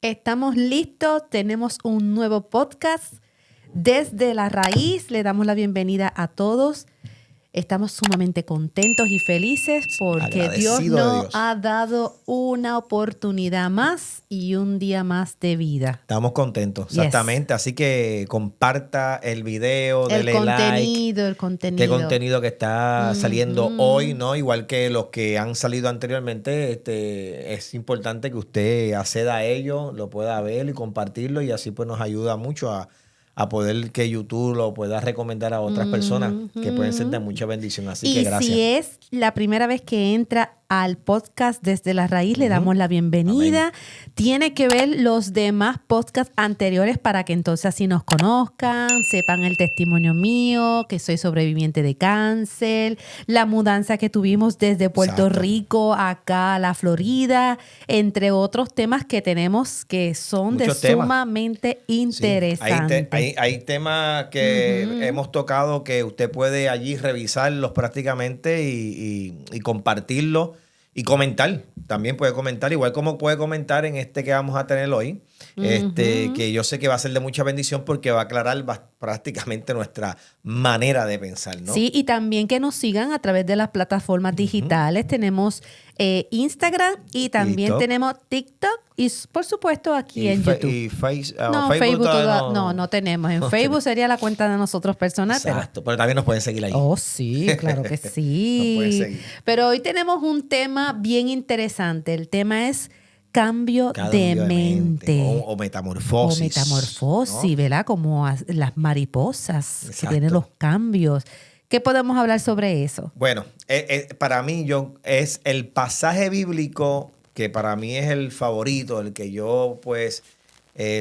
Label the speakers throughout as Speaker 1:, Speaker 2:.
Speaker 1: Estamos listos, tenemos un nuevo podcast desde la raíz. Le damos la bienvenida a todos. Estamos sumamente contentos y felices porque Dios nos ha dado una oportunidad más y un día más de vida.
Speaker 2: Estamos contentos, exactamente. Así que comparta el video,
Speaker 1: el
Speaker 2: dele
Speaker 1: contenido,
Speaker 2: like.
Speaker 1: El contenido.
Speaker 2: Qué contenido que está saliendo hoy, ¿no? Igual que los que han salido anteriormente, es importante que usted acceda a ello, lo pueda ver y compartirlo, y así pues nos ayuda mucho a poder que YouTube lo pueda recomendar a otras personas que pueden ser de mucha bendición. Así que gracias.
Speaker 1: Y si es la primera vez que entra al podcast desde la raíz, le damos la bienvenida. Amén. Tiene que ver los demás podcasts anteriores para que entonces así nos conozcan, sepan el testimonio mío, que soy sobreviviente de cáncer, la mudanza que tuvimos desde Puerto Rico acá a la Florida, entre otros temas que tenemos que son muchos sumamente interesantes.
Speaker 2: Sí, hay temas que hemos tocado que usted puede allí revisarlos prácticamente y compartirlos. Y comentar, también puede comentar, igual como puede comentar en este que vamos a tener hoy, que yo sé que va a ser de mucha bendición porque va a aclarar prácticamente nuestra manera de pensar, ¿no?
Speaker 1: Sí, y también que nos sigan a través de las plataformas digitales. Tenemos Instagram y también tenemos TikTok y por supuesto aquí en YouTube.
Speaker 2: Y
Speaker 1: Facebook no tenemos. En Facebook sería la cuenta de nosotros personal.
Speaker 2: Exacto, pero también nos pueden seguir ahí.
Speaker 1: Oh, sí, claro que sí.
Speaker 2: Nos pueden seguir.
Speaker 1: Pero hoy tenemos un tema bien interesante. El tema es cambio de mente.
Speaker 2: O metamorfosis.
Speaker 1: O metamorfosis, ¿no? ¿Verdad? Como las mariposas. Exacto. Que tienen los cambios. ¿Qué podemos hablar sobre eso?
Speaker 2: Bueno, para mí es el pasaje bíblico que para mí es el favorito, el que yo pues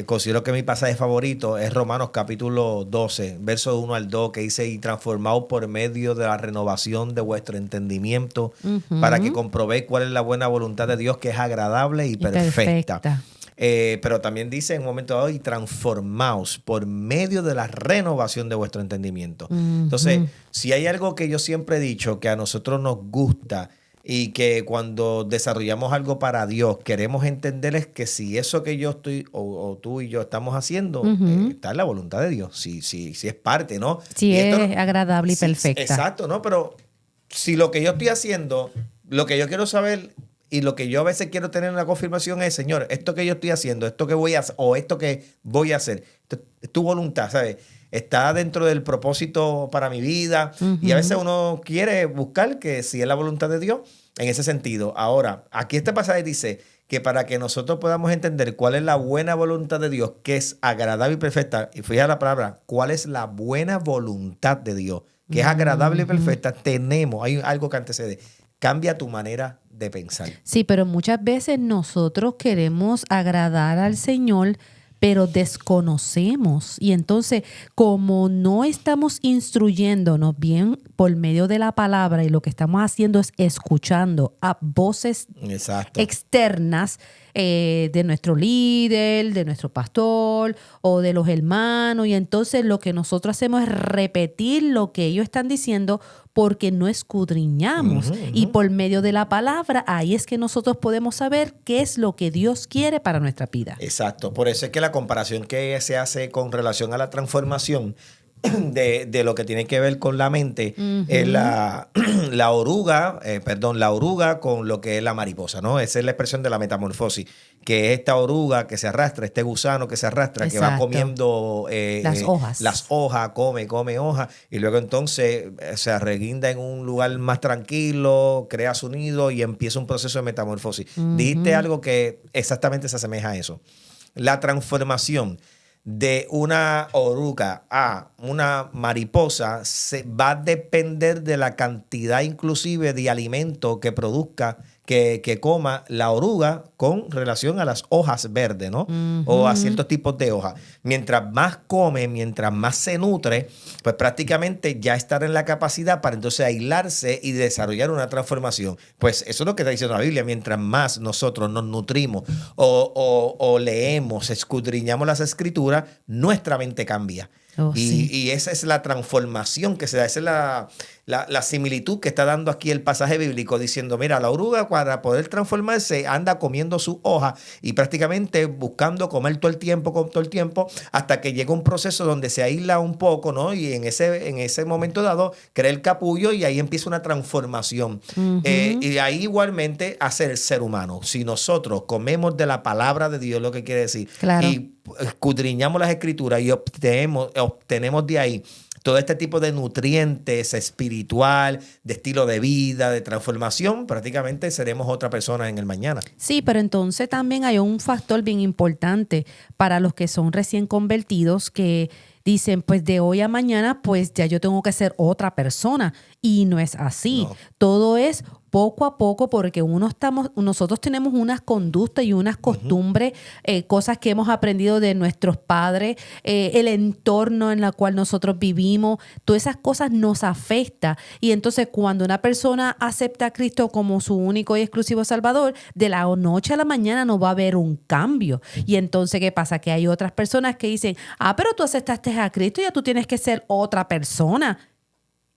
Speaker 2: considero que mi pasaje favorito es Romanos capítulo 12, versos 1 al 2, que dice: y transformaos por medio de la renovación de vuestro entendimiento para que comprobéis cuál es la buena voluntad de Dios, que es agradable y perfecta. Pero también dice en un momento dado: y transformaos por medio de la renovación de vuestro entendimiento. Entonces, si hay algo que yo siempre he dicho que a nosotros nos gusta y que cuando desarrollamos algo para Dios queremos entender, es que si eso que yo estoy o tú y yo estamos haciendo está en la voluntad de Dios, si es parte, ¿no?
Speaker 1: Si es agradable y perfecta.
Speaker 2: Exacto, ¿no? Pero si lo que yo estoy haciendo, lo que yo quiero saber y lo que yo a veces quiero tener una confirmación es: Señor, esto que yo estoy haciendo, esto que voy a hacer, o esto que voy a hacer, esto es tu voluntad, ¿sabes? Está dentro del propósito para mi vida. Y a veces uno quiere buscar que si es la voluntad de Dios en ese sentido. Ahora, aquí este pasaje dice que para que nosotros podamos entender cuál es la buena voluntad de Dios, que es agradable y perfecta, y fíjate la palabra, cuál es la buena voluntad de Dios, que es agradable y perfecta, hay algo que antecede: cambia tu manera de pensar.
Speaker 1: Sí, pero muchas veces nosotros queremos agradar al Señor, pero desconocemos. Y entonces, como no estamos instruyéndonos bien por medio de la palabra, y lo que estamos haciendo es escuchando a voces externas de nuestro líder, de nuestro pastor o de los hermanos, y entonces lo que nosotros hacemos es repetir lo que ellos están diciendo porque no escudriñamos. Y por medio de la palabra, ahí es que nosotros podemos saber qué es lo que Dios quiere para nuestra vida.
Speaker 2: Exacto. Por eso es que la comparación que se hace con relación a la transformación de lo que tiene que ver con la mente es la oruga con lo que es la mariposa, ¿no? Esa es la expresión de la metamorfosis, que es esta oruga que se arrastra, este gusano que se arrastra, que va comiendo las hojas, come hojas, y luego entonces se arreguinda en un lugar más tranquilo, crea su nido y empieza un proceso de metamorfosis. Dijiste algo que exactamente se asemeja a eso. La transformación de una oruga a una mariposa va a depender de la cantidad inclusive de alimento que produzca, que coma la oruga con relación a las hojas verdes, ¿no? O a ciertos tipos de hojas. Mientras más come, mientras más se nutre, pues prácticamente ya estará en la capacidad para entonces aislarse y desarrollar una transformación. Pues eso es lo que está diciendo la Biblia. Mientras más nosotros nos nutrimos o leemos, escudriñamos las escrituras, nuestra mente cambia. Y esa es la transformación que se da, esa es la similitud que está dando aquí el pasaje bíblico diciendo, mira, la oruga para poder transformarse anda comiendo su hoja y prácticamente buscando comer todo el tiempo, hasta que llega un proceso donde se aísla un poco, ¿no? Y en ese momento dado crea el capullo y ahí empieza una transformación. Y ahí igualmente hace el ser humano. Si nosotros comemos de la palabra de Dios, lo que quiere decir,
Speaker 1: Claro.
Speaker 2: y escudriñamos las escrituras y obtenemos de ahí todo este tipo de nutrientes espiritual, de estilo de vida, de transformación, prácticamente seremos otra persona en el mañana.
Speaker 1: Sí, pero entonces también hay un factor bien importante para los que son recién convertidos que dicen, pues de hoy a mañana, pues ya yo tengo que ser otra persona. Y no es así.
Speaker 2: No.
Speaker 1: Todo es poco a poco porque nosotros tenemos unas conductas y unas costumbres, cosas que hemos aprendido de nuestros padres, el entorno en el cual nosotros vivimos, todas esas cosas nos afectan. Y entonces cuando una persona acepta a Cristo como su único y exclusivo Salvador, de la noche a la mañana no va a haber un cambio. Y entonces, ¿qué pasa? Que hay otras personas que dicen, pero tú aceptaste a Cristo, ya tú tienes que ser otra persona.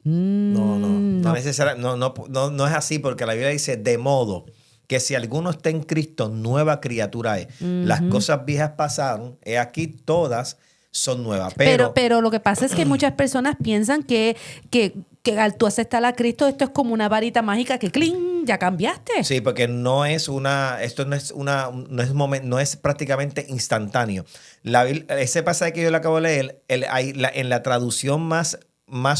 Speaker 2: No es así, porque la Biblia dice, de modo que si alguno está en Cristo, nueva criatura es. Las cosas viejas pasaron, he aquí todas son nuevas.
Speaker 1: Pero lo que pasa es que muchas personas piensan que al tú aceptar a Cristo, esto es como una varita mágica que ¡cling! Ya cambiaste.
Speaker 2: Sí, porque no es prácticamente instantáneo. Ese pasaje que yo le acabo de leer, en la traducción más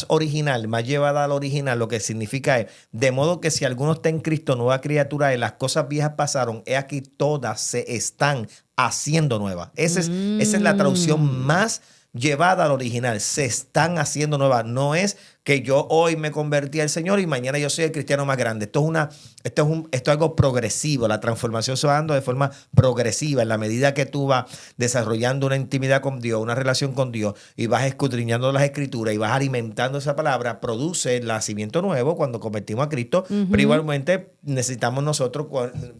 Speaker 2: original, más llevada al original, lo que significa es, de modo que si alguno está en Cristo, nueva criatura es, las cosas viejas pasaron, he aquí todas se están haciendo nuevas. Esa es la traducción más llevada al original. Se están haciendo nuevas. No es que yo hoy me convertí al Señor y mañana yo soy el cristiano más grande. Esto es algo progresivo. La transformación se va dando de forma progresiva en la medida que tú vas desarrollando una intimidad con Dios, una relación con Dios y vas escudriñando las escrituras y vas alimentando esa palabra, produce el nacimiento nuevo cuando convertimos a Cristo. Pero igualmente necesitamos nosotros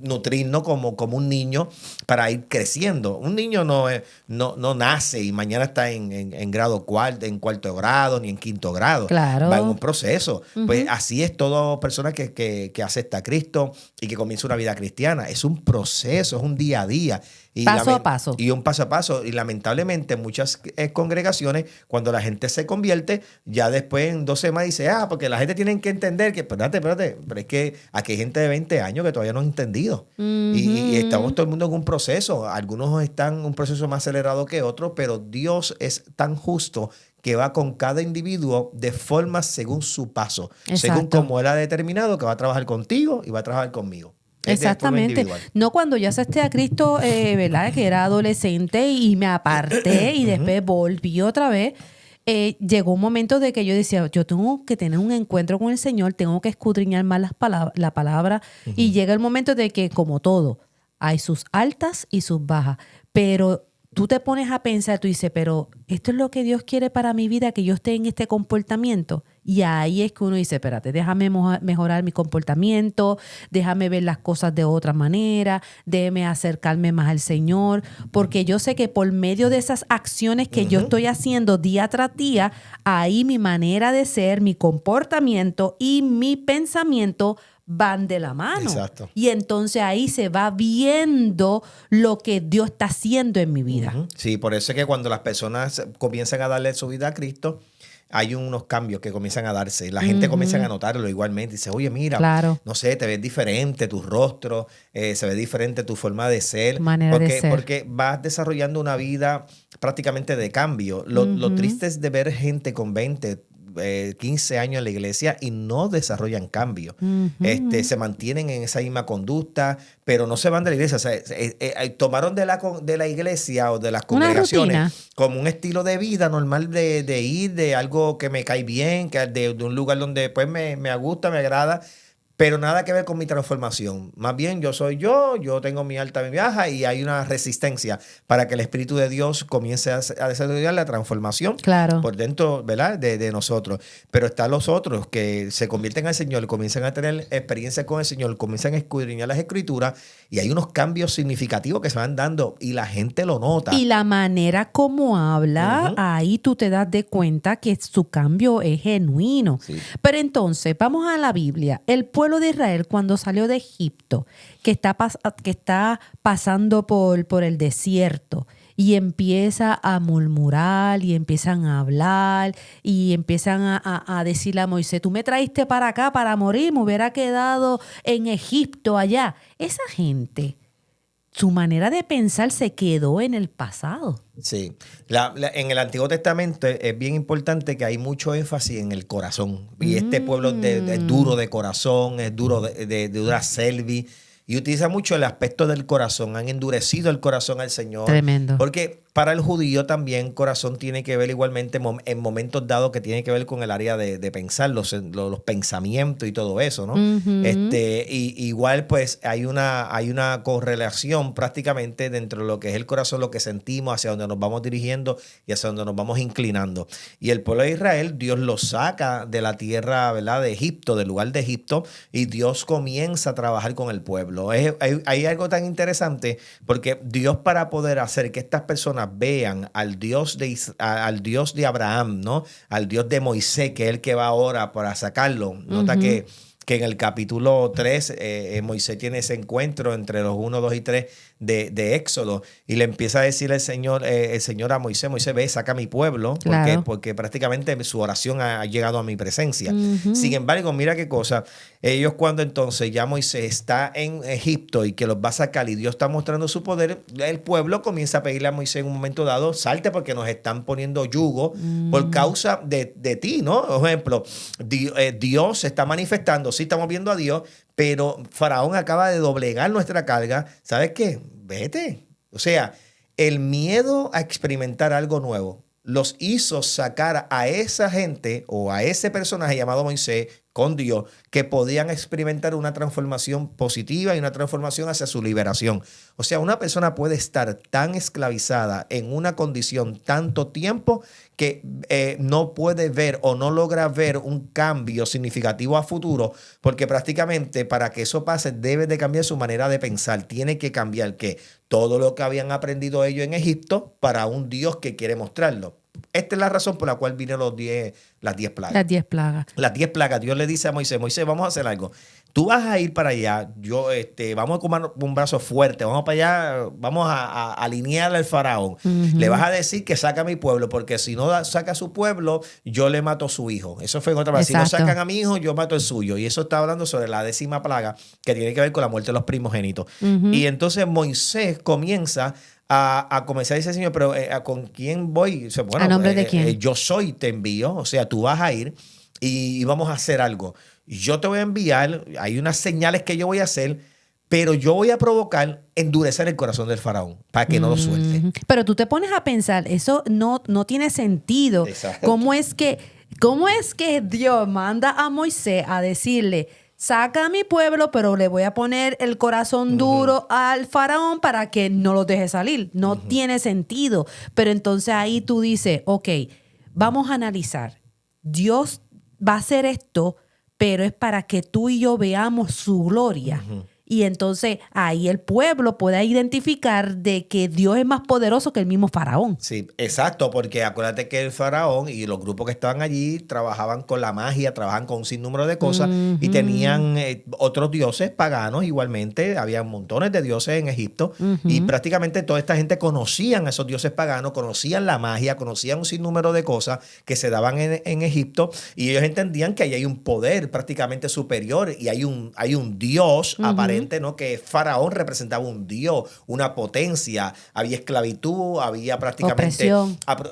Speaker 2: nutrirnos como un niño para ir creciendo. Un niño no nace y mañana está en grado en cuarto grado ni en quinto grado.
Speaker 1: Claro.
Speaker 2: Va en un proceso. Pues así es toda persona que acepta a Cristo y que comienza una vida cristiana. Es un proceso, es un día a día.
Speaker 1: Paso a paso.
Speaker 2: Y un paso a paso. Y lamentablemente en muchas congregaciones, cuando la gente se convierte, ya después en 2 semanas dice, porque la gente tiene que entender que, espérate, pero es que aquí hay gente de 20 años que todavía no han entendido. Y estamos todo el mundo en un proceso. Algunos están en un proceso más acelerado que otros, pero Dios es tan justo que va con cada individuo de forma según su paso.
Speaker 1: Exacto.
Speaker 2: Según como Él ha determinado que va a trabajar contigo y va a trabajar conmigo.
Speaker 1: Exactamente. No, cuando yo acepté a Cristo, ¿verdad? Que era adolescente y me aparté y después volví otra vez. Llegó un momento de que yo decía, yo tengo que tener un encuentro con el Señor, tengo que escudriñar más la palabra. Y llega el momento de que, como todo, hay sus altas y sus bajas. Pero tú te pones a pensar, tú dices, pero esto es lo que Dios quiere para mi vida, que yo esté en este comportamiento. Y ahí es que uno dice, espérate, déjame mejorar mi comportamiento, déjame ver las cosas de otra manera, déjame acercarme más al Señor, porque yo sé que por medio de esas acciones que yo estoy haciendo día tras día, ahí mi manera de ser, mi comportamiento y mi pensamiento van de la mano.
Speaker 2: Exacto.
Speaker 1: Y entonces ahí se va viendo lo que Dios está haciendo en mi vida.
Speaker 2: Sí, por eso es que cuando las personas comienzan a darle su vida a Cristo, hay unos cambios que comienzan a darse. La gente comienza a notarlo igualmente. Dice, oye, mira,
Speaker 1: Claro.
Speaker 2: no sé, te ves diferente, tu rostro, se ve diferente tu forma de ser.
Speaker 1: Manera de ser.
Speaker 2: Porque vas desarrollando una vida prácticamente de cambio. Lo triste es de ver gente con 20, 15 años en la iglesia y no desarrollan cambio. Se mantienen en esa misma conducta, pero no se van de la iglesia. O sea, tomaron de la iglesia o de las congregaciones como un estilo de vida normal de ir, de algo que me cae bien, de un lugar donde pues me gusta, me agrada. pero nada que ver con mi transformación. Más bien yo soy yo tengo mi alta, mi baja, y hay una resistencia para que el Espíritu de Dios comience a desarrollar la transformación
Speaker 1: Claro.
Speaker 2: por dentro, ¿verdad? De nosotros. Pero están los otros que se convierten al Señor, comienzan a tener experiencia con el Señor, comienzan a escudriñar las Escrituras y hay unos cambios significativos que se van dando y la gente lo nota.
Speaker 1: Y la manera como habla, ahí tú te das de cuenta que su cambio es genuino.
Speaker 2: Sí.
Speaker 1: Pero entonces, vamos a la Biblia. El pueblo de Israel, cuando salió de Egipto, que está pasando por el desierto y empieza a murmurar y empiezan a hablar y empiezan a decirle a Moisés, tú me traíste para acá para morir, me hubiera quedado en Egipto allá. Esa gente, su manera de pensar se quedó en el pasado.
Speaker 2: Sí, en el Antiguo Testamento es bien importante que hay mucho énfasis en el corazón. Y este pueblo es duro de corazón, es duro de dura cerviz, y utiliza mucho el aspecto del corazón. Han endurecido el corazón al Señor.
Speaker 1: Tremendo.
Speaker 2: Porque para el judío también corazón tiene que ver igualmente en momentos dados que tiene que ver con el área de pensar, los pensamientos y todo eso, ¿no? Igual pues hay una correlación prácticamente dentro de lo que es el corazón, lo que sentimos, hacia donde nos vamos dirigiendo y hacia donde nos vamos inclinando. Y el pueblo de Israel, Dios lo saca de la tierra, ¿verdad? De Egipto, del lugar de Egipto, y Dios comienza a trabajar con el pueblo. Hay algo tan interesante porque Dios, para poder hacer que estas personas vean al Dios de Abraham, ¿no? Al Dios de Moisés, que es el que va ahora para sacarlo. Nota que en el capítulo 3 Moisés tiene ese encuentro entre los 1, 2 y 3 de Éxodo, y le empieza a decir el Señor a Moisés, ve, saca a mi pueblo,
Speaker 1: Claro.
Speaker 2: porque prácticamente su oración ha llegado a mi presencia. Sin embargo, mira qué cosa, ellos cuando entonces ya Moisés está en Egipto y que los va a sacar y Dios está mostrando su poder, el pueblo comienza a pedirle a Moisés en un momento dado, salte porque nos están poniendo yugo por causa de ti, ¿no? Por ejemplo, Dios se está manifestando, sí estamos viendo a Dios, pero Faraón acaba de doblegar nuestra carga. ¿Sabes qué? Vete. O sea, el miedo a experimentar algo nuevo los hizo sacar a esa gente o a ese personaje llamado Moisés con Dios, que podían experimentar una transformación positiva y una transformación hacia su liberación. O sea, una persona puede estar tan esclavizada en una condición tanto tiempo que no puede ver o no logra ver un cambio significativo a futuro, porque prácticamente para que eso pase debe de cambiar su manera de pensar. Tiene que cambiar que todo lo que habían aprendido ellos en Egipto para un Dios que quiere mostrarlo. Esta es la razón por la cual vinieron las 10 plagas.
Speaker 1: Las 10 plagas.
Speaker 2: Las 10 plagas. Dios le dice a Moisés, vamos a hacer algo. Tú vas a ir para allá, vamos a comer un brazo fuerte, vamos para allá, vamos a alinear al faraón. Le vas a decir que saca a mi pueblo, porque si no saca a su pueblo, yo le mato a su hijo. Eso fue en otra vez. Si no sacan a mi hijo, yo mato el suyo. Y eso está hablando sobre la 10ª plaga, que tiene que ver con la muerte de los primogénitos. Y entonces Moisés comienza a comenzar a decir, Señor, pero ¿con quién voy? O sea, bueno,
Speaker 1: ¿a nombre de quién?
Speaker 2: Yo soy, te envío. O sea, tú vas a ir y vamos a hacer algo. Yo te voy a enviar, hay unas señales que yo voy a hacer, pero yo voy a provocar endurecer el corazón del faraón para que no lo suelte.
Speaker 1: Pero tú te pones a pensar, eso no tiene sentido.
Speaker 2: Exacto.
Speaker 1: ¿Cómo es que Dios manda a Moisés a decirle, saca a mi pueblo, pero le voy a poner el corazón duro al faraón para que no lo deje salir? No tiene sentido. Pero entonces ahí tú dices, ok, vamos a analizar. Dios va a hacer esto, pero es para que tú y yo veamos su gloria. Y entonces ahí el pueblo puede identificar de que Dios es más poderoso que el mismo faraón.
Speaker 2: Sí, exacto, porque acuérdate que el faraón y los grupos que estaban allí trabajaban con la magia, trabajaban con un sinnúmero de cosas y tenían otros dioses paganos igualmente. Había montones de dioses en Egipto y prácticamente toda esta gente conocían a esos dioses paganos, conocían la magia, conocían un sinnúmero de cosas que se daban en Egipto, y ellos entendían que ahí hay un poder prácticamente superior y hay un Dios aparente, ¿no? Que Faraón representaba un dios, una potencia. Había esclavitud, había prácticamente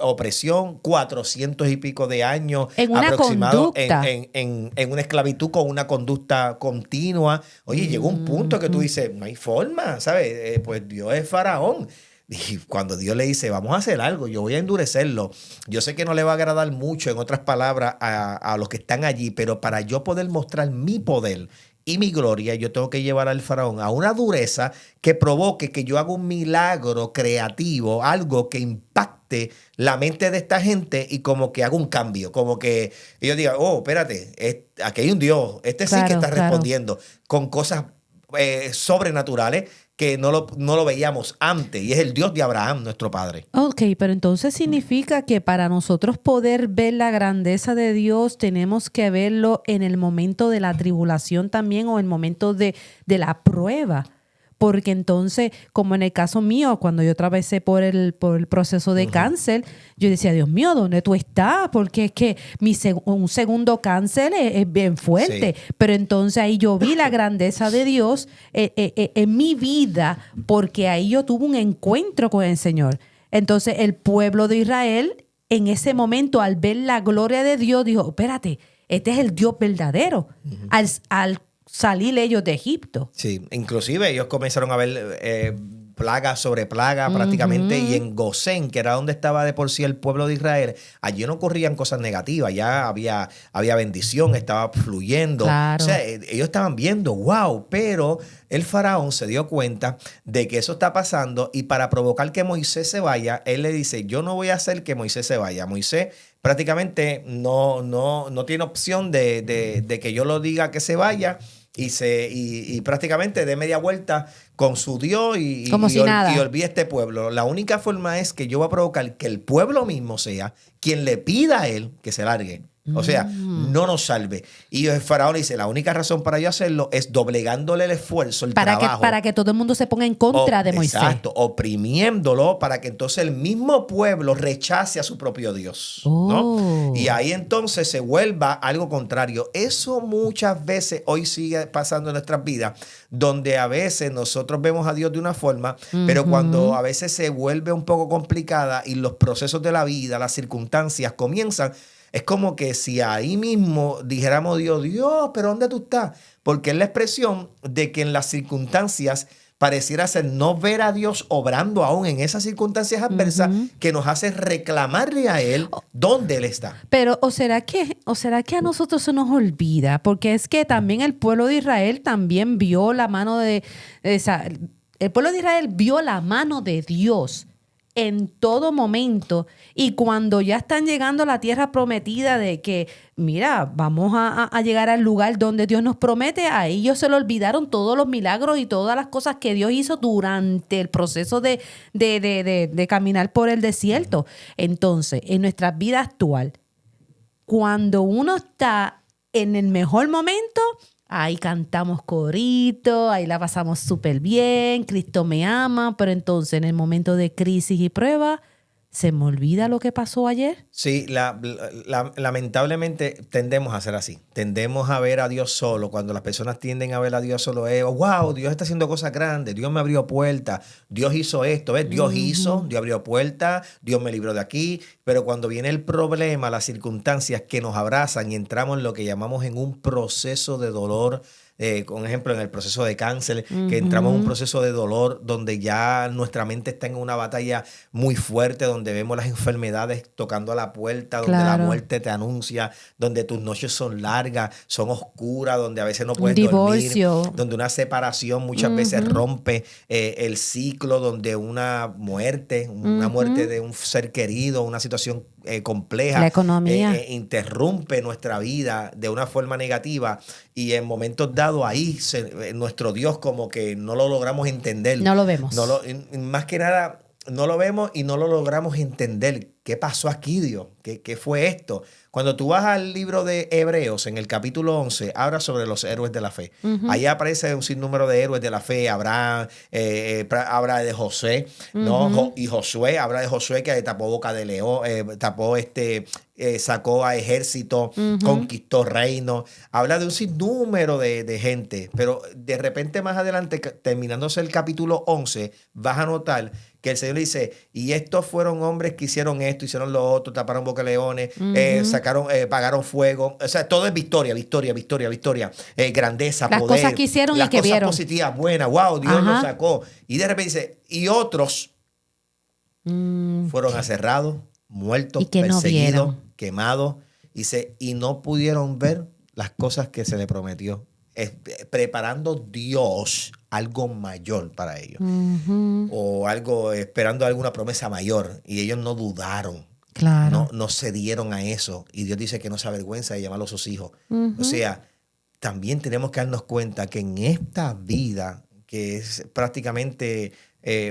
Speaker 2: opresión 400 y pico de años
Speaker 1: en una
Speaker 2: aproximado
Speaker 1: conducta.
Speaker 2: En una esclavitud con una conducta continua. Oye, llegó un punto que tú dices, no hay forma, ¿sabes? Pues Dios es Faraón. Y cuando Dios le dice, vamos a hacer algo, yo voy a endurecerlo. Yo sé que no le va a agradar mucho, en otras palabras, a los que están allí, pero para yo poder mostrar mi poder y mi gloria, yo tengo que llevar al faraón a una dureza que provoque que yo haga un milagro creativo, algo que impacte la mente de esta gente y como que haga un cambio, como que ellos digan, oh, espérate, aquí hay un Dios, este sí que está respondiendo con cosas sobrenaturales que no lo veíamos antes, y es el Dios de Abraham, nuestro padre.
Speaker 1: Ok, pero entonces significa que para nosotros poder ver la grandeza de Dios tenemos que verlo en el momento de la tribulación también, o en el momento de la prueba. Porque entonces, como en el caso mío, cuando yo atravesé por el proceso de cáncer, yo decía, Dios mío, ¿dónde tú estás? Porque es que un segundo cáncer es bien fuerte. Sí. Pero entonces ahí yo vi la grandeza de Dios en mi vida, porque ahí yo tuve un encuentro con el Señor. Entonces el pueblo de Israel, en ese momento, al ver la gloria de Dios, dijo, espérate, este es el Dios verdadero. Al salir ellos de Egipto.
Speaker 2: Sí, inclusive ellos comenzaron a ver plaga sobre plaga prácticamente, y en Gosén, que era donde estaba de por sí el pueblo de Israel, allí no ocurrían cosas negativas, ya había bendición, estaba fluyendo. Claro. O sea, ellos estaban viendo, wow, pero el faraón se dio cuenta de que eso está pasando, y para provocar que Moisés se vaya, él le dice, yo no voy a hacer que Moisés se vaya. Moisés prácticamente no tiene opción de que yo lo diga que se vaya y prácticamente dé media vuelta con su Dios y olvide este pueblo. La única forma es que yo voy a provocar que el pueblo mismo sea quien le pida a él que se largue. O sea, no nos salve. Y el faraón dice, la única razón para yo hacerlo es doblegándole el esfuerzo, el trabajo.
Speaker 1: Para que todo el mundo se ponga en contra de Moisés.
Speaker 2: Exacto, oprimiéndolo para que entonces el mismo pueblo rechace a su propio Dios. ¿No? Y ahí entonces se vuelva algo contrario. Eso muchas veces hoy sigue pasando en nuestras vidas, donde a veces nosotros vemos a Dios de una forma, pero cuando a veces se vuelve un poco complicada y los procesos de la vida, las circunstancias comienzan, es como que si ahí mismo dijéramos Dios, pero ¿dónde tú estás? Porque es la expresión de que en las circunstancias pareciera ser no ver a Dios obrando aún en esas circunstancias adversas que nos hace reclamarle a Él dónde Él está.
Speaker 1: Pero, ¿o será que a nosotros se nos olvida? Porque es que también el pueblo de Israel también vio la mano el pueblo de Israel vio la mano de Dios en todo momento, y cuando ya están llegando a la tierra prometida de que, mira, vamos a llegar al lugar donde Dios nos promete, a ellos se le olvidaron todos los milagros y todas las cosas que Dios hizo durante el proceso de caminar por el desierto. Entonces, en nuestra vida actual, cuando uno está en el mejor momento, ahí cantamos corito, ahí la pasamos súper bien, Cristo me ama, pero entonces en el momento de crisis y prueba, ¿se me olvida lo que pasó ayer?
Speaker 2: Sí, lamentablemente tendemos a ser así. Tendemos a ver a Dios solo. Cuando las personas tienden a ver a Dios solo, wow, Dios está haciendo cosas grandes, Dios me abrió puertas, Dios hizo esto, ¿ves? Dios Dios abrió puertas, Dios me libró de aquí. Pero cuando viene el problema, las circunstancias que nos abrazan y entramos en lo que llamamos en un proceso de dolor, por ejemplo, en el proceso de cáncer, que entramos en un proceso de dolor donde ya nuestra mente está en una batalla muy fuerte, donde vemos las enfermedades tocando a la puerta, donde la muerte te anuncia, donde tus noches son largas, son oscuras, donde a veces no puedes dormir, donde una separación muchas veces rompe el ciclo, donde una muerte de un ser querido, una situación compleja,
Speaker 1: la economía
Speaker 2: interrumpe nuestra vida de una forma negativa, y en momentos dados ahí nuestro Dios como que no lo logramos entender.
Speaker 1: No lo vemos.
Speaker 2: Más que nada, no lo vemos y no lo logramos entender. ¿Qué pasó aquí, Dios? ¿Qué fue esto? Cuando tú vas al libro de Hebreos, en el capítulo 11, habla sobre los héroes de la fe. Ahí aparece un sinnúmero de héroes de la fe. Abraham, habla de José, ¿no? Y Josué, habla de Josué que tapó boca de león, sacó a ejército, conquistó reino. Habla de un sinnúmero de gente. Pero de repente más adelante, terminándose el capítulo 11, vas a notar que el Señor dice, y estos fueron hombres que hicieron esto, hicieron lo otro, taparon boca de leones, pagaron fuego. O sea, todo es victoria. Grandeza,
Speaker 1: las
Speaker 2: poder.
Speaker 1: Las cosas que hicieron y que vieron.
Speaker 2: Las cosas positivas, buenas. Wow, Dios los sacó. Y de repente dice, y otros fueron aserrados, muertos, perseguidos, quemados. Dice, y no pudieron ver las cosas que se le prometió. preparando Dios algo mayor para ellos.
Speaker 1: Ujú.
Speaker 2: O algo, esperando alguna promesa mayor. Y ellos no dudaron.
Speaker 1: Claro.
Speaker 2: No cedieron a eso. Y Dios dice que no se avergüenza de llamarlos sus hijos.
Speaker 1: Ujú.
Speaker 2: O sea, también tenemos que darnos cuenta que en esta vida, que es prácticamente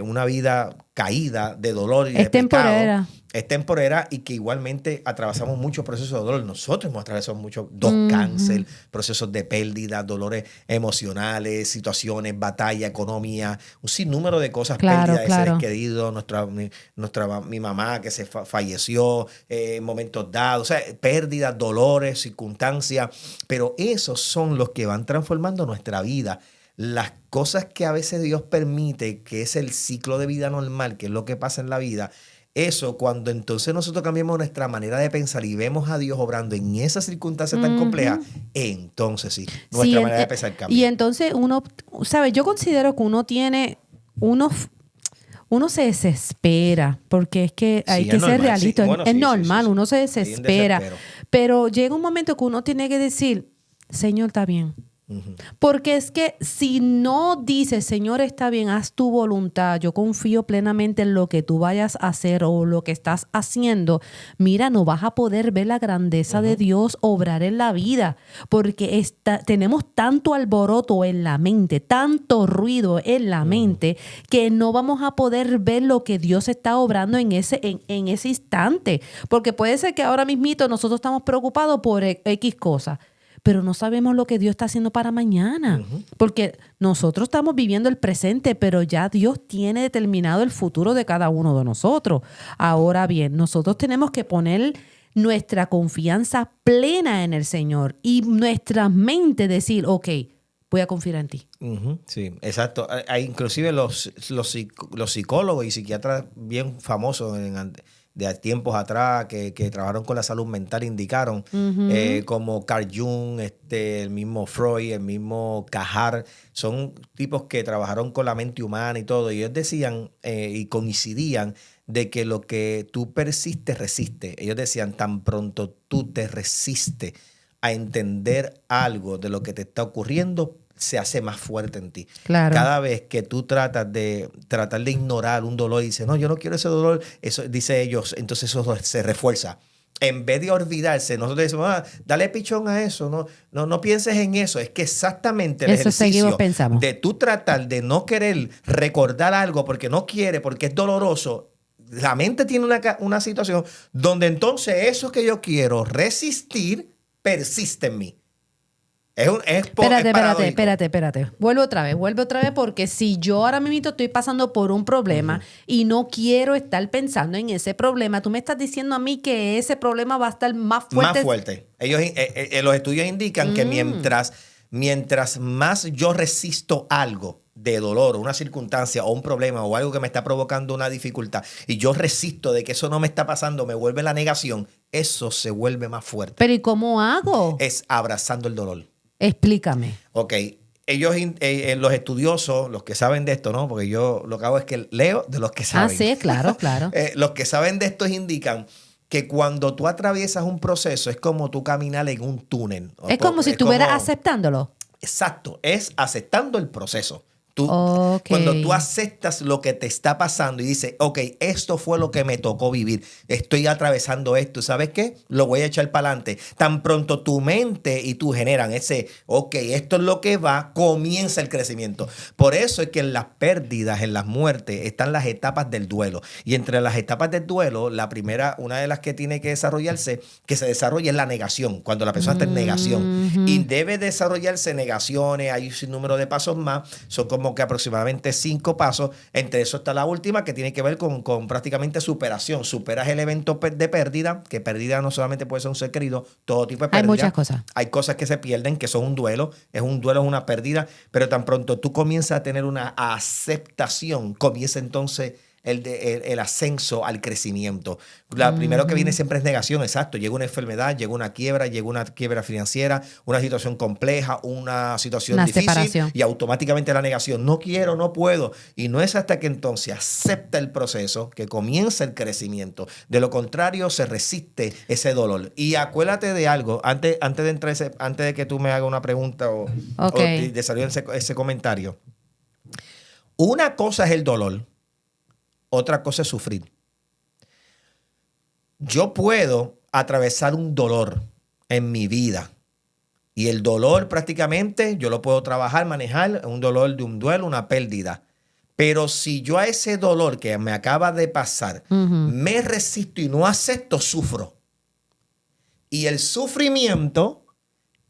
Speaker 2: una vida caída de dolor y de
Speaker 1: Es temporera.
Speaker 2: pecado, es temporera y que igualmente atravesamos muchos procesos de dolor. Nosotros hemos atravesado muchos,
Speaker 1: Ujú.
Speaker 2: cáncer, procesos de pérdida, dolores emocionales, situaciones, batalla, economía, un sinnúmero de cosas,
Speaker 1: Claro,
Speaker 2: pérdida de seres
Speaker 1: claro.
Speaker 2: queridos, mi mamá que se falleció en momentos dados, o sea, pérdidas, dolores, circunstancias, pero esos son los que van transformando nuestra vida. Las cosas que a veces Dios permite, que es el ciclo de vida normal, que es lo que pasa en la vida, eso cuando entonces nosotros cambiamos nuestra manera de pensar y vemos a Dios obrando en esas circunstancias tan complejas, entonces sí, nuestra manera de pensar
Speaker 1: Y
Speaker 2: cambia.
Speaker 1: entonces uno, ¿sabes? Yo considero que uno se desespera, porque es que hay
Speaker 2: Sí,
Speaker 1: que
Speaker 2: es
Speaker 1: ser
Speaker 2: normal, sí.
Speaker 1: realista.
Speaker 2: Bueno,
Speaker 1: Es
Speaker 2: sí,
Speaker 1: normal,
Speaker 2: sí.
Speaker 1: uno se
Speaker 2: Hay un
Speaker 1: desespera.
Speaker 2: desespero.
Speaker 1: Pero llega un momento que uno tiene que decir, Señor, está bien.
Speaker 2: Ujú.
Speaker 1: Porque es que si no dices, Señor, está bien, haz tu voluntad, yo confío plenamente en lo que tú vayas a hacer o lo que estás haciendo, mira, no vas a poder ver la grandeza de Dios obrar en la vida, porque tenemos tanto alboroto en la mente, tanto ruido en la mente, que no vamos a poder ver lo que Dios está obrando en ese instante. Porque puede ser que ahora mismito nosotros estamos preocupados por X cosas, pero no sabemos lo que Dios está haciendo para mañana. Porque nosotros estamos viviendo el presente, pero ya Dios tiene determinado el futuro de cada uno de nosotros. Ahora bien, nosotros tenemos que poner nuestra confianza plena en el Señor y nuestra mente decir, ok, voy a confiar en ti.
Speaker 2: Ujú, sí, exacto. Hay inclusive los psicólogos y psiquiatras bien famosos de tiempos atrás que trabajaron con la salud mental indicaron, como Carl Jung, el mismo Freud, el mismo Cajar, son tipos que trabajaron con la mente humana y todo, y ellos decían y coincidían de que lo que tú persistes, resiste. Ellos decían, tan pronto tú te resistes a entender algo de lo que te está ocurriendo, se hace más fuerte en ti.
Speaker 1: Claro.
Speaker 2: Cada vez que tú tratar de ignorar un dolor y dices, no, yo no quiero ese dolor, eso dice ellos, entonces eso se refuerza. En vez de olvidarse, nosotros decimos, dale pichón a eso, no pienses en eso. Es que exactamente el
Speaker 1: Eso
Speaker 2: ejercicio
Speaker 1: seguimos pensando.
Speaker 2: de tú tratar de no querer recordar algo porque no quiere, porque es doloroso, la mente tiene una situación donde entonces eso que yo quiero resistir persiste en mí.
Speaker 1: Espérate. Vuelve otra vez, porque si yo ahora mismo estoy pasando por un problema y no quiero estar pensando en ese problema, tú me estás diciendo a mí que ese problema va a estar más fuerte.
Speaker 2: Más fuerte. Ellos, los estudios indican que mientras más yo resisto algo de dolor, una circunstancia o un problema o algo que me está provocando una dificultad y yo resisto de que eso no me está pasando, me vuelve la negación, eso se vuelve más fuerte.
Speaker 1: Pero ¿y cómo hago?
Speaker 2: Es abrazando el dolor.
Speaker 1: Explícame.
Speaker 2: Ok, ellos, los estudiosos, los que saben de esto, ¿no? Porque yo lo que hago es que leo de los que saben.
Speaker 1: Ah, sí, claro.
Speaker 2: Los que saben de esto indican que cuando tú atraviesas un proceso es como tú caminar en un túnel.
Speaker 1: Es como si estuvieras aceptándolo.
Speaker 2: Exacto, es aceptando el proceso.
Speaker 1: Okay.
Speaker 2: Cuando tú aceptas lo que te está pasando y dices, ok, esto fue lo que me tocó vivir, estoy atravesando esto, ¿sabes qué? Lo voy a echar para adelante. Tan pronto tu mente y tú generan ese, ok, esto es lo que va, comienza el crecimiento. Por eso es que en las pérdidas, en las muertes, están las etapas del duelo. Y entre las etapas del duelo, la primera, una de las que tiene que desarrollarse, que se desarrolla es la negación, cuando la persona está en negación. Y debe desarrollarse negaciones, hay un sinnúmero de pasos más, son como que aproximadamente 5 pasos. Entre eso está la última, que tiene que ver con prácticamente superación. Superas el evento de pérdida, que pérdida no solamente puede ser un ser querido, todo tipo de pérdida.
Speaker 1: Hay muchas cosas.
Speaker 2: Hay cosas que se pierden, que son un duelo. Es una pérdida, pero tan pronto tú comienzas a tener una aceptación, comienza entonces el ascenso al crecimiento. Lo primero que viene siempre es negación, exacto. Llega una enfermedad, llega una quiebra financiera, una situación compleja, una situación
Speaker 1: Una
Speaker 2: difícil
Speaker 1: separación.
Speaker 2: y automáticamente la negación. No quiero, no puedo. Y no es hasta que entonces acepta el proceso que comienza el crecimiento. De lo contrario, se resiste ese dolor. Y acuérdate de algo, antes de entrar antes de que tú me hagas una pregunta o de salir ese comentario. Una cosa es el dolor, otra cosa es sufrir. Yo puedo atravesar un dolor en mi vida y el dolor prácticamente yo lo puedo trabajar, manejar, un dolor de un duelo, una pérdida. Pero si yo a ese dolor que me acaba de pasar me resisto y no acepto, sufro. Y el sufrimiento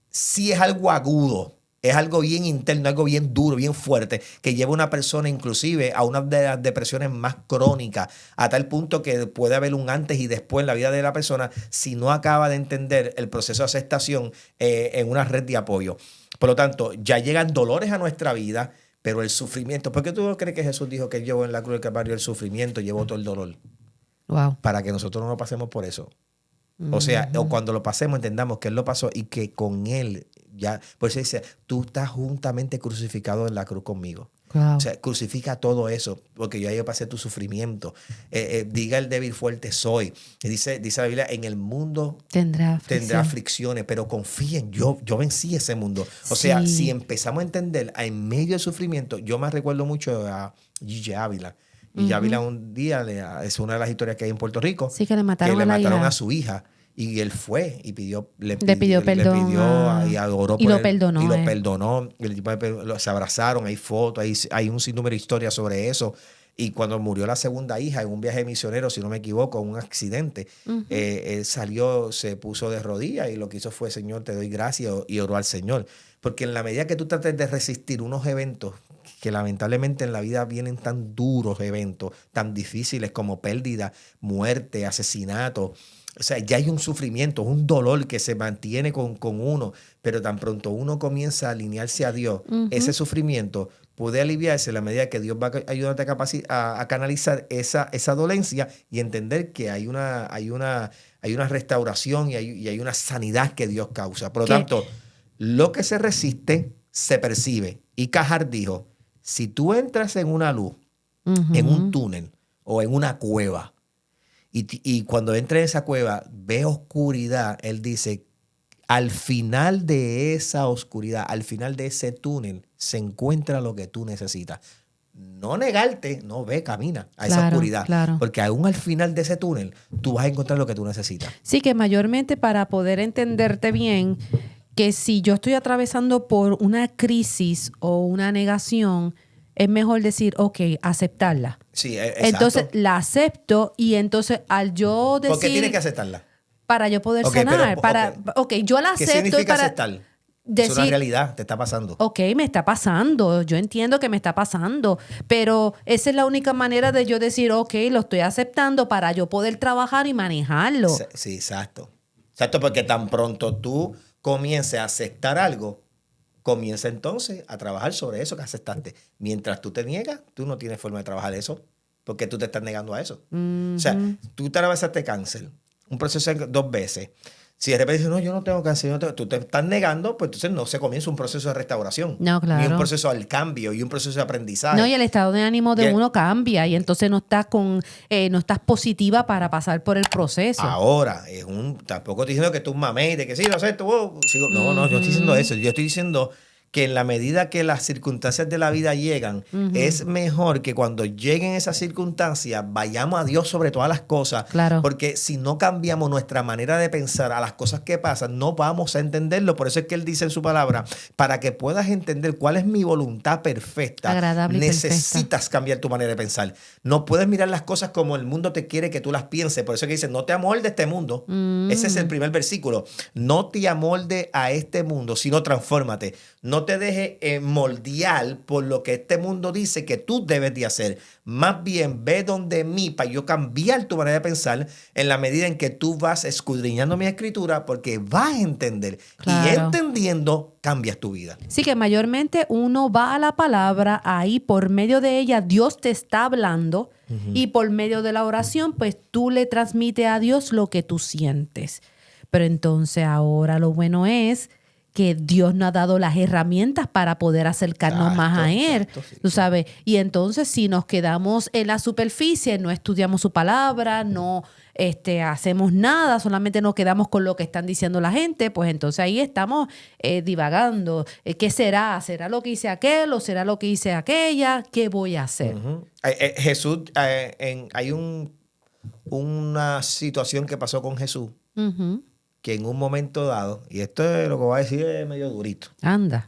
Speaker 2: sí es algo agudo. Es algo bien interno, algo bien duro, bien fuerte, que lleva a una persona inclusive a una de las depresiones más crónicas, a tal punto que puede haber un antes y después en la vida de la persona si no acaba de entender el proceso de aceptación en una red de apoyo. Por lo tanto, ya llegan dolores a nuestra vida, pero el sufrimiento. ¿Por qué tú crees que Jesús dijo que él llevó en la cruz del Calvario el sufrimiento, llevó todo el dolor?
Speaker 1: Wow.
Speaker 2: Para que nosotros no pasemos por eso. O sea, o cuando lo pasemos entendamos que Él lo pasó y que con Él ya, por eso dice, tú estás juntamente crucificado en la cruz conmigo.
Speaker 1: Wow.
Speaker 2: O sea, crucifica todo eso, porque yo pasé tu sufrimiento. Diga el débil fuerte soy. Y dice la Biblia, en el mundo tendrá aflicciones, pero confíen, yo vencí ese mundo. O sea, si empezamos a entender en medio del sufrimiento, yo me recuerdo mucho a Gigi Ávila. Y Ávila un día, es una de las historias que hay en Puerto Rico,
Speaker 1: sí, que le mataron
Speaker 2: a su hija. Y él fue y le
Speaker 1: pidió perdón.
Speaker 2: Y oró
Speaker 1: y
Speaker 2: por
Speaker 1: lo
Speaker 2: él,
Speaker 1: perdonó.
Speaker 2: Y lo perdonó. Y el tipo se abrazaron, hay fotos, hay un sinnúmero de historias sobre eso. Y cuando murió la segunda hija en un viaje misionero, si no me equivoco, en un accidente, él salió, se puso de rodillas y lo que hizo fue, Señor, te doy gracias, y oró al Señor. Porque en la medida que tú trates de resistir unos eventos que lamentablemente en la vida vienen tan duros, eventos tan difíciles como pérdida, muerte, asesinato. O sea, ya hay un sufrimiento, un dolor que se mantiene con uno, pero tan pronto uno comienza a alinearse a Dios, ese sufrimiento puede aliviarse en la medida que Dios va a ayudarte a canalizar esa dolencia y entender que hay una restauración y hay una sanidad que Dios causa. Por lo tanto, lo que se resiste se percibe. Y Cajar dijo, si tú entras en una luz, en un túnel o en una cueva, y cuando entres en esa cueva, ve oscuridad, él dice, al final de esa oscuridad, al final de ese túnel, se encuentra lo que tú necesitas. No negarte, no, ve, camina a esa oscuridad.
Speaker 1: Claro.
Speaker 2: Porque aún al final de ese túnel, tú vas a encontrar lo que tú necesitas.
Speaker 1: Sí, que mayormente para poder entenderte bien, que si yo estoy atravesando por una crisis o una negación, es mejor decir, ok, aceptarla.
Speaker 2: Sí, exacto.
Speaker 1: Entonces la acepto y entonces al yo decir...
Speaker 2: ¿Por qué tienes que aceptarla?
Speaker 1: Para yo poder sanar. Yo la acepto.
Speaker 2: ¿Qué significa
Speaker 1: para
Speaker 2: aceptar?
Speaker 1: Decir,
Speaker 2: es una realidad, te está pasando.
Speaker 1: Ok, me está pasando. Yo entiendo que me está pasando. Pero esa es la única manera de yo decir, ok, lo estoy aceptando para yo poder trabajar y manejarlo.
Speaker 2: Sí, exacto. Exacto, porque tan pronto tú comiences a aceptar algo, comienza entonces a trabajar sobre eso que aceptaste. Mientras tú te niegas, tú no tienes forma de trabajar eso, porque tú te estás negando a eso. O sea, tú te atravesaste cáncer, un proceso 2 veces. Si de repente dices, no, yo no tengo cáncer, tú te estás negando, pues entonces no se comienza un proceso de restauración.
Speaker 1: No, claro.
Speaker 2: Ni un proceso al cambio y un proceso de aprendizaje.
Speaker 1: No, y el estado de ánimo de uno cambia y entonces no estás positiva para pasar por el proceso.
Speaker 2: Ahora, tampoco estoy diciendo que tú mames de que sí, lo sé, sigo. No, yo estoy diciendo eso. Yo estoy diciendo que en la medida que las circunstancias de la vida llegan, es mejor que cuando lleguen esas circunstancias vayamos a Dios sobre todas las cosas.
Speaker 1: Claro.
Speaker 2: Porque si no cambiamos nuestra manera de pensar a las cosas que pasan, no vamos a entenderlo. Por eso es que Él dice en su palabra, para que puedas entender cuál es mi voluntad perfecta,
Speaker 1: agradable y
Speaker 2: necesitas
Speaker 1: perfecta.
Speaker 2: cambiar tu manera de pensar. No puedes mirar las cosas como el mundo te quiere que tú las pienses. Por eso es que dice, no te amoldes este mundo. Ese es el primer versículo. No te amoldes a este mundo, sino transfórmate. No te dejes moldear por lo que este mundo dice que tú debes de hacer. Más bien, ve donde mí para yo cambiar tu manera de pensar en la medida en que tú vas escudriñando mi escritura, porque vas a entender.
Speaker 1: Claro.
Speaker 2: Y entendiendo, cambias tu vida.
Speaker 1: Sí, que mayormente uno va a la palabra, ahí por medio de ella Dios te está hablando Y por medio de la oración, pues tú le transmites a Dios lo que tú sientes. Pero entonces ahora lo bueno es que Dios nos ha dado las herramientas para poder acercarnos más a Él,
Speaker 2: Sí.
Speaker 1: tú sabes. Y entonces si nos quedamos en la superficie, no estudiamos su palabra, no hacemos nada, solamente nos quedamos con lo que están diciendo la gente, pues entonces ahí estamos divagando. ¿Qué será? ¿Será lo que hice aquel o será lo que hice aquella? ¿Qué voy a hacer?
Speaker 2: Jesús, hay una situación que pasó con Jesús, que en un momento dado, y esto es lo que voy a decir es medio durito.
Speaker 1: Anda.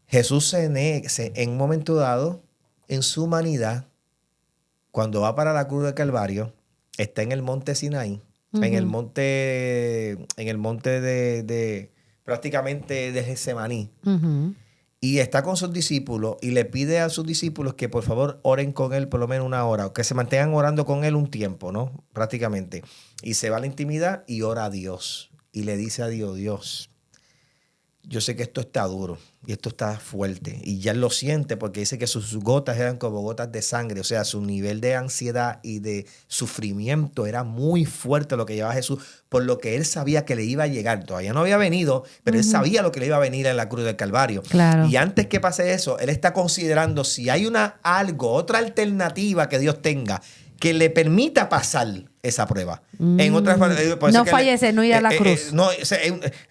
Speaker 2: Jesús en un momento dado, en su humanidad, cuando va para la cruz del Calvario, está en el monte Sinaí, en el monte de prácticamente de Getsemaní, y está con sus discípulos y le pide a sus discípulos que por favor oren con él por lo menos una hora, o que se mantengan orando con él un tiempo, ¿no? Prácticamente. Y se va a la intimidad y ora a Dios. Y le dice a Dios, Dios, yo sé que esto está duro y esto está fuerte. Y ya él lo siente porque dice que sus gotas eran como gotas de sangre. O sea, su nivel de ansiedad y de sufrimiento era muy fuerte lo que llevaba Jesús, por lo que él sabía que le iba a llegar. Todavía no había venido, pero él sabía lo que le iba a venir en la cruz del Calvario.
Speaker 1: Claro.
Speaker 2: Y antes que pase eso, él está considerando si hay otra alternativa que Dios tenga que le permita pasar esa prueba. En otras
Speaker 1: no fallece, no ir a la cruz.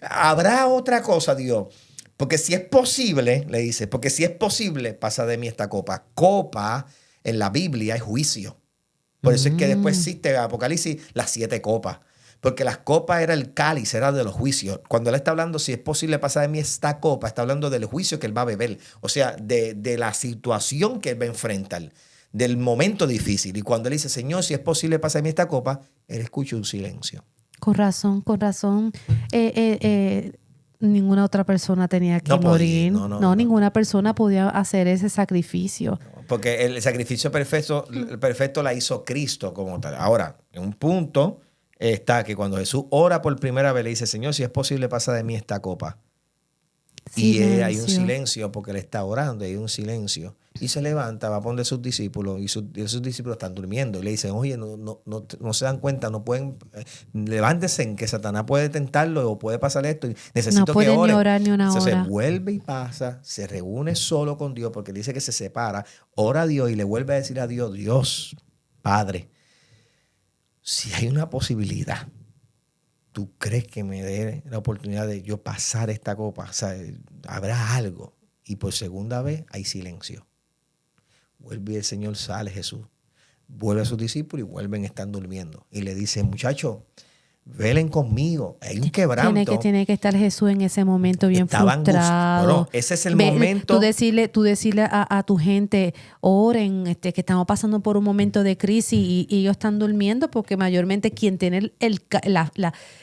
Speaker 2: Habrá otra cosa, Dios. Porque si es posible, le dice, porque si es posible, pasa de mí esta copa. Copa en la Biblia es juicio. Por eso es que después existe en Apocalipsis las 7 copas. Porque las copas era el cáliz, era de los juicios. Cuando él está hablando, si es posible pasar de mí esta copa, está hablando del juicio que él va a beber. O sea, de la situación que él va a enfrentar, del momento difícil. Y cuando él dice, Señor, si es posible pasar de mí esta copa, él escucha un silencio.
Speaker 1: Con razón, con razón. Ninguna otra persona tenía que morir. No, ninguna persona podía hacer ese sacrificio.
Speaker 2: Porque el sacrificio perfecto la hizo Cristo como tal. Ahora, en un punto está que cuando Jesús ora por primera vez, le dice, Señor, si es posible, pasa de mí esta copa. Silencio. Y hay un silencio porque él está orando, hay un silencio. Y se levanta, va a poner sus discípulos y sus discípulos están durmiendo. Y le dicen, oye, no se dan cuenta, no pueden, levántense, que Satanás puede tentarlo o puede pasar esto. Necesito
Speaker 1: no puede
Speaker 2: que oren.
Speaker 1: Ni orar ni una
Speaker 2: Entonces
Speaker 1: hora.
Speaker 2: vuelve y pasa, se reúne solo con Dios porque dice que se separa, ora a Dios y le vuelve a decir a Dios, Dios, Padre, si hay una posibilidad, ¿tú crees que me dé la oportunidad de yo pasar esta copa? O sea, habrá algo. Y por segunda vez hay silencio. Vuelve y el Señor sale, Jesús. Vuelve a sus discípulos y vuelven a estar durmiendo. Y le dice, muchachos, velen conmigo. Hay un quebranto.
Speaker 1: Tiene que estar Jesús en ese momento bien frustrado.
Speaker 2: Bueno, ese es el momento.
Speaker 1: Tú decirle a tu gente, oren, que estamos pasando por un momento de crisis y ellos están durmiendo porque mayormente quien tiene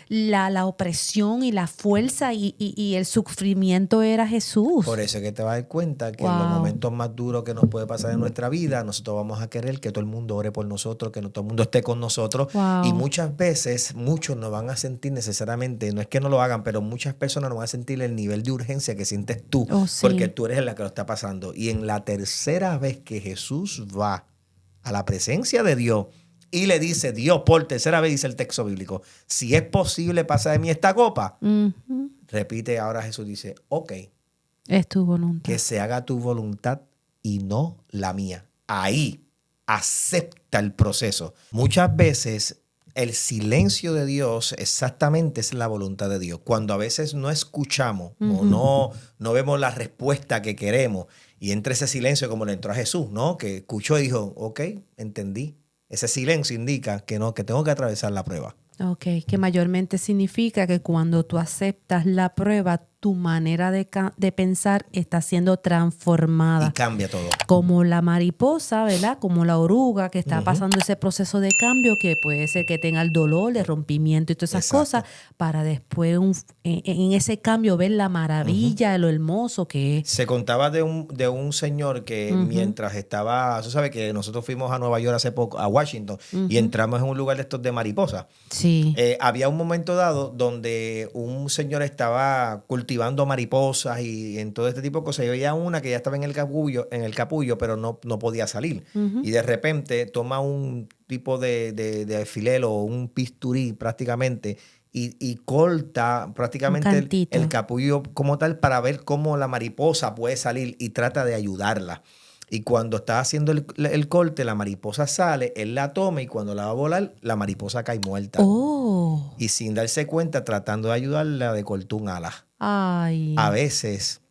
Speaker 1: la opresión y la fuerza y el sufrimiento era Jesús.
Speaker 2: Por eso es que te vas a dar cuenta que en los momentos más duros que nos puede pasar en nuestra vida, nosotros vamos a querer que todo el mundo ore por nosotros, que no todo el mundo esté con nosotros. Y muchas veces, muchos no van a sentir necesariamente, no es que no lo hagan, pero muchas personas no van a sentir el nivel de urgencia que sientes tú, porque tú eres la que lo está pasando. Y en la tercera vez que Jesús va a la presencia de Dios y le dice, Dios, por tercera vez dice el texto bíblico, si es posible pasar de mí esta copa, repite ahora Jesús dice, ok,
Speaker 1: es tu voluntad.
Speaker 2: Que se haga tu voluntad y no la mía. Ahí acepta el proceso. Muchas veces el silencio de Dios exactamente es la voluntad de Dios. Cuando a veces no escuchamos o no vemos la respuesta que queremos y entra ese silencio como le entró a Jesús, ¿no? Que escuchó y dijo, ok, entendí. Ese silencio indica que tengo que atravesar la prueba.
Speaker 1: Ok, que mayormente significa que cuando tú aceptas la prueba, tu manera de pensar está siendo transformada.
Speaker 2: Y cambia todo.
Speaker 1: Como la mariposa, ¿verdad? Como la oruga que está pasando ese proceso de cambio que puede ser que tenga el dolor, el rompimiento y todas esas cosas, para después en ese cambio ver la maravilla, lo hermoso que es.
Speaker 2: Se contaba de un señor que mientras estaba, tú sabes que nosotros fuimos a Nueva York hace poco, a Washington, y entramos en un lugar de estos de mariposa.
Speaker 1: Sí.
Speaker 2: Había un momento dado donde un señor estaba cultivando cultivando mariposas y en todo este tipo de cosas. Yo veía una que ya estaba en el capullo, pero no podía salir. Y de repente toma un tipo de alfiler o un bisturí prácticamente y corta prácticamente el capullo como tal para ver cómo la mariposa puede salir y trata de ayudarla. Y cuando está haciendo el corte, la mariposa sale, él la toma y cuando la va a volar, la mariposa cae muerta.
Speaker 1: Oh.
Speaker 2: Y sin darse cuenta, tratando de ayudarla, le cortó un ala.
Speaker 1: Ay.
Speaker 2: A veces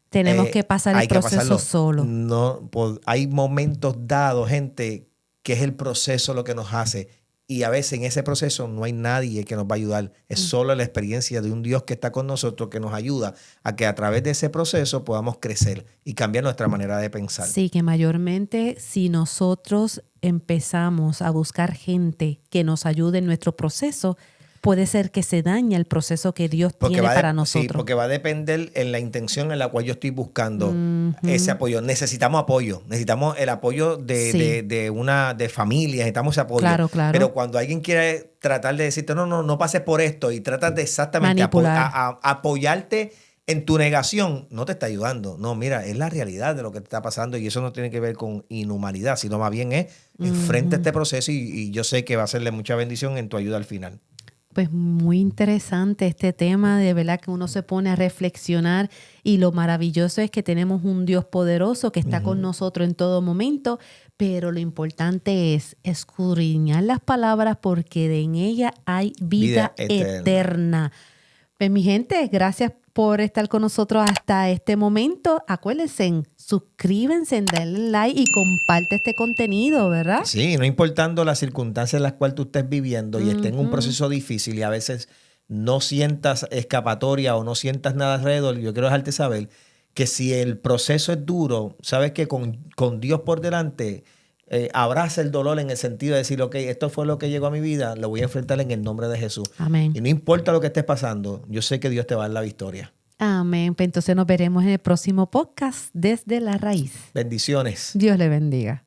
Speaker 1: tenemos que pasar el proceso solo.
Speaker 2: No, hay momentos dados, gente, que es el proceso lo que nos hace. Y a veces en ese proceso no hay nadie que nos va a ayudar. Es solo la experiencia de un Dios que está con nosotros que nos ayuda a que a través de ese proceso podamos crecer y cambiar nuestra manera de pensar.
Speaker 1: Sí, que mayormente si nosotros empezamos a buscar gente que nos ayude en nuestro proceso, puede ser que se dañe el proceso que Dios tiene para nosotros.
Speaker 2: Sí, porque va a depender en la intención en la cual yo estoy buscando ese apoyo. Necesitamos apoyo. Necesitamos el apoyo de familia. Necesitamos ese apoyo.
Speaker 1: Claro.
Speaker 2: Pero cuando alguien quiere tratar de decirte, no pases por esto y tratas de exactamente apoyarte en tu negación, no te está ayudando. No, mira, es la realidad de lo que te está pasando y eso no tiene que ver con inhumanidad, sino más bien es enfrenta este proceso y yo sé que va a serle mucha bendición en tu ayuda al final.
Speaker 1: Pues muy interesante este tema, de verdad que uno se pone a reflexionar y lo maravilloso es que tenemos un Dios poderoso que está con nosotros en todo momento, pero lo importante es escudriñar las palabras porque en ella hay vida eterna. Pues mi gente, gracias por estar con nosotros hasta este momento. Acuérdense, suscríbanse, denle like y comparte este contenido, ¿verdad?
Speaker 2: Sí, no importando las circunstancias en las cuales tú estés viviendo y estés en un proceso difícil y a veces no sientas escapatoria o no sientas nada alrededor, yo quiero dejarte saber que si el proceso es duro, sabes que con Dios por delante, abraza el dolor en el sentido de decir, ok, esto fue lo que llegó a mi vida, lo voy a enfrentar en el nombre de Jesús.
Speaker 1: Amén.
Speaker 2: Y no importa lo que estés pasando, yo sé que Dios te va a dar la victoria.
Speaker 1: Amén. Pues entonces nos veremos en el próximo podcast desde la raíz.
Speaker 2: Bendiciones.
Speaker 1: Dios le bendiga.